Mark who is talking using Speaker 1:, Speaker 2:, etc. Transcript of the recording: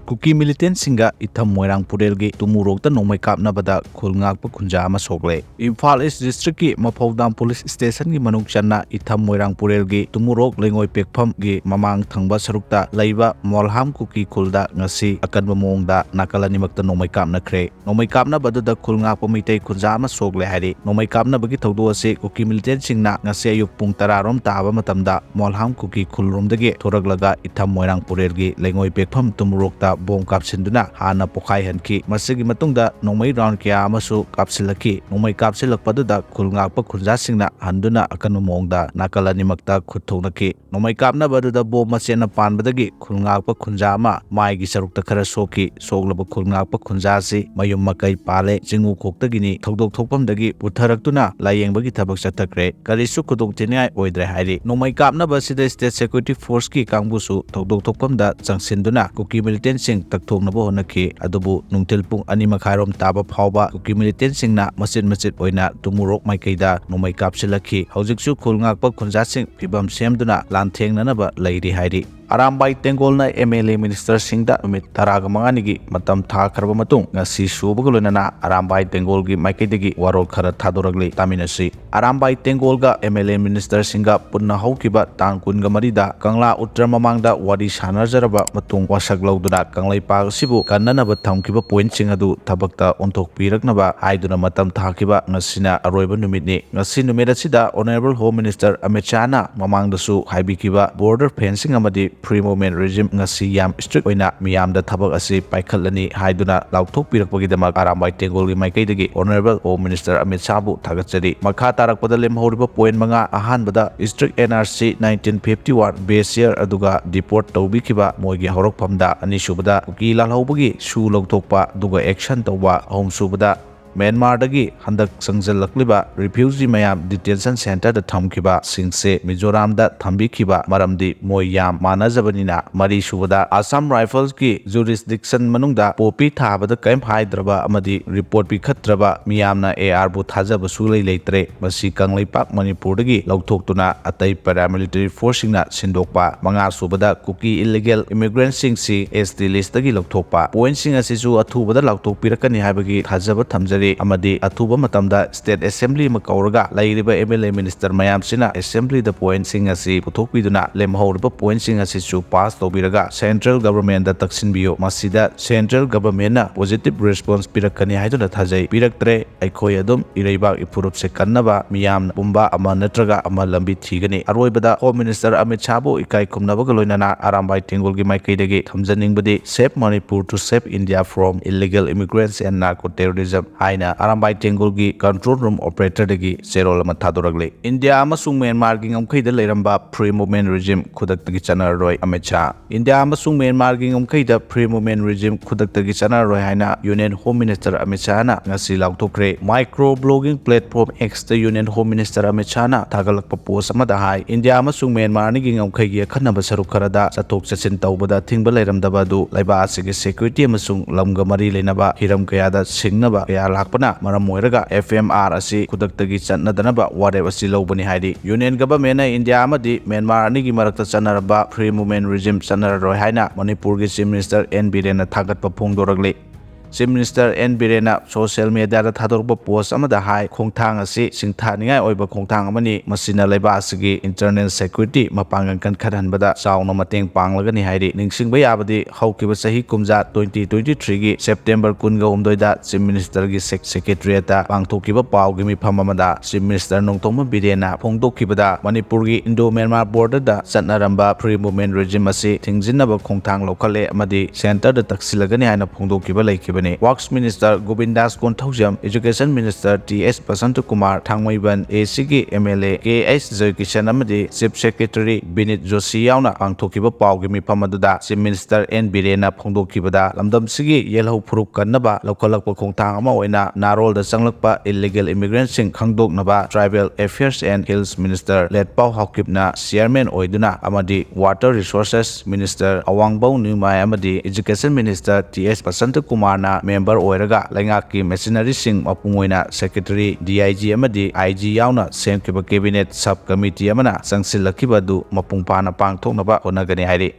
Speaker 1: KUKI militant singa itham Moirangpurel gi tumurokta nomai kapnabada khulngakpa khunja ama sokle. Imphal East District ki Maphawdam Police Station gi manung channa itham Moirangpurel gi tumurok lengoi pekpham gi mamang thangba sarukta laiba molham KUKI khulda ngasi akanba mongda nakalanimakta nomai kapnakhre. Nomai kapnabada khulngakpa mitei khunja ama sokle hari. Nomai kapnabagi thawdo ase KUKI militant singna ngasi ayuk pung 10 rom taba matamda molham KUKI khulromdagi thoraklaga itham Moirangpurel gi lengoi pekpham tumurokta bom kapsinduna hana pokhai hanki masigi matungda nomai round kya amasu kapsilaki nomai kapsilakpadada khulngakpa khunja singna handuna akanma mongda nakalanimakta khutthonaki nomai kapnabadada bom masena panbadagi khulngakpa khunja ama maigi sarukta khara soki soglaba khulngakpa khunja si mayum makai pale jingu khoktagini thogdok thokpamdagi putharaktuna layengbagi thabak chathakre karisu khudong tinai oidre hairi nomai kapnaba sida state security force ki kangbusu thogdok thokpamda changsinduna KUKI militant sing takthongnaba honaki adubu nungtil pung 2:30 taba phawba KUKI militant singna machin oina tumurok maikaida nomai kapsilaki hojiksu khulngakpa khunja sing phibam semduna lanthengnanaba lairi hairi Arambai Tengolna MLA Minister Singda Umit Taraga Manganigi Matam Tha Karba Matung ngasi subagulunana Arambai Tengolgi Maikaidagi Warol Khara Thadoragli Taminasi Arambai Tengolga MLA Minister Singa Punna Haukiba Tang Kunga Marida Kangla Uttar Mamangda Wadi Sanarjaraba Matung Wasak Lauduna Kanglai Pag Sibu Kananaba Thamkiba Point Singadu Tabakta Ontok Piraknaba Haiduna Matam Thakiba Ngasina Aroiba Numitni ngasi numirasida Honorable Home Minister Amit Shahna Mamangdasu Haibikiba Border Fencing amadi Pre-movement regime ngasi yam strict oina miyamda thabak asi paikhatlani haiduna lauthok pirakpagidamak Arambai Tengolgi maikaidagi Honorable Home Minister Amit Shahbu thagachari makha tarakpada lemhoriba point manga ahanbada strict NRC 1951 base year aduga deport tawbikiba moigi horokphamda anisubada KUKI lalhobagi su lauthokpa duga action tawba ahumsubada Myanmar dagi handak sangjallakliba refugee mayam detention center da thamkiba singse Mizoram da thambikiba maramdi moi yam manajabanina mari subada Assam Rifles ki jurisdiction manungda popi thabada kaim haidraba amadi report bi khatraba miyamna AR bu thajaba sulai leitre masi Kanglaipak Manipur dagi lauthokuna atai paramilitary force singna sindokpa manga subada KUKI illegal immigrants singsi ST list dagi lauthokpa point sing asisu athubada lauthok pirakani haibagi thajaba thamjari amadi athuba matamda state assembly makauraga lairiba MLA minister mayam sina assembly the point sing asi puthokpiduna lemhoriba point sing asi chu pass tobiraga central government da taksinbiyo masida central government na positive response pirakani haiduna thajai piraktre aikhoi adum ireibak ipurup se kannaba miyam pumba ama natraga ama lambi thigani aroibada home minister Amit Shahbu ikai khumnabaga loinana Arambai Tengolgi maikaidagi thamjaningbadi save Manipur to save India from illegal immigrants and narco terrorism Arambai Tengolgi control room operator dagi Serol Thadoragli India amasung Myanmar gi ngamkhaida leiramba free movement regime khudaktagi chanaroi Amit Shah India amasung Myanmar gi ngamkhaida free movement regime khudaktagi chanaroi haina Union Home Minister Amit Shah na ngasi lauthokre micro blogging platform X the Union Home Minister Amit Shah na thagalakpa post amada hai India amasung Myanmar ni gi ngamkhaigi khanaba saruk kharada chatok chachin tawbada thingba leiramdaba du laiba asigi security amasung lamga mari leinaba hiram kayada singnaba kaya lakpana maram moiraga FMR asi kudaktagi channadanaba warep asi lobani haidi Union government na India amadi Myanmar ani gi marakta chanaraba free movement regime chanaroi haina Manipur gi Chief Minister N Biren na thagatpa phongdoragli Chief Minister N Biren social media da thadorba post amada hai khongthang asi singthaningai oiba khongthang amani masina laiba asigi internal security mapangan kan kharanbada chauna mateng panglagani hairi ningsingba yabadi haukiba sahi kumja 2023 gi September 19 da Chief Minister gi secretariat da pangthokiba pawgi mifam amada Chief Minister Nongthongma Birena phongdokibada Manipur gi Indo-Myanmar border da chatnaramba free movement regime asi thingjinnaba khongthang lokhale amadi center da taksilagani haina phongdokiba laikiba Works Minister Govindas Konthaujam, Education Minister T.S. Basanta Kumar, Thangmaiban ACG MLA K.S. Joykishan amadi Chief Secretary Binit Joshi yauna pangthokiba pawgi mifam aduda Chief Minister N Birena phongdokibada lamdamsigi yelhau phuruk kannaba lokhalakpa khongthang ama oina narol da changlakpa illegal immigrants sing khangdoknaba Tribal Affairs and Hills Minister Letpau Haukipna Chairman oiduna amadi Water Resources Minister Awangbau Numai amadi Education Minister T.S. Basanta Kumar member oiraga laingaki machinery sing mapungoina secretary DIG amadi IG yauna semkiba cabinet subcommittee amana sangsilakiba du mapungpana pangthoknaba honagani hairi